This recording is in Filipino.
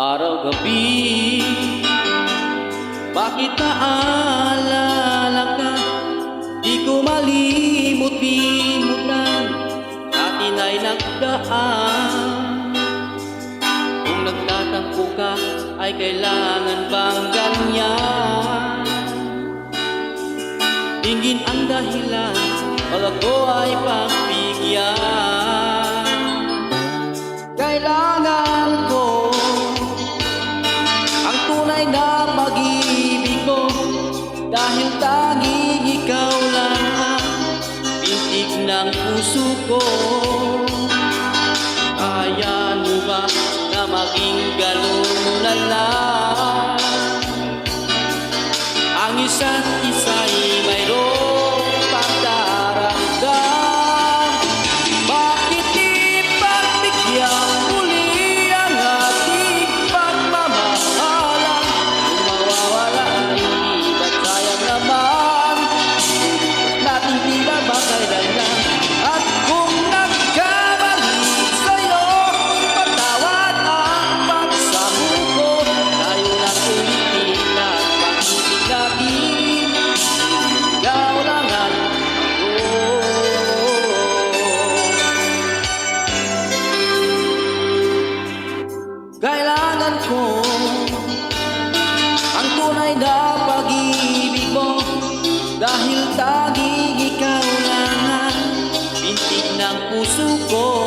Araw-gabi, bakit naalala ka? Di ko malimot-limutan, atin ay nagdaan. Kung nagtatampo ka, ay kailangan bang ganyan? Tingin ang dahilan, pag ako ay pagbigyan. Kailangan ko ang tunay na pag-ibig mo, dahil tanging ikaw lang ang pintig ng puso ko. Kaya mo ba na maging ganun na lang? Ang isa't isa'y mayroong pagdaramdam. Bakit di pagbigyan muli ang ating pagmamahalan? Kung mawawala ay ba't sayang naman natin tila ba kailangan? At kung nagkamali sa'yo, patawad ang pagsamo ko. Tayo na ulitin ang pag-ibig natin, ikaw lang at ako. Kailangan ko ang tunay na pag-ibig mo, dahil tanging ikaw lang ang pintig ng puso ko.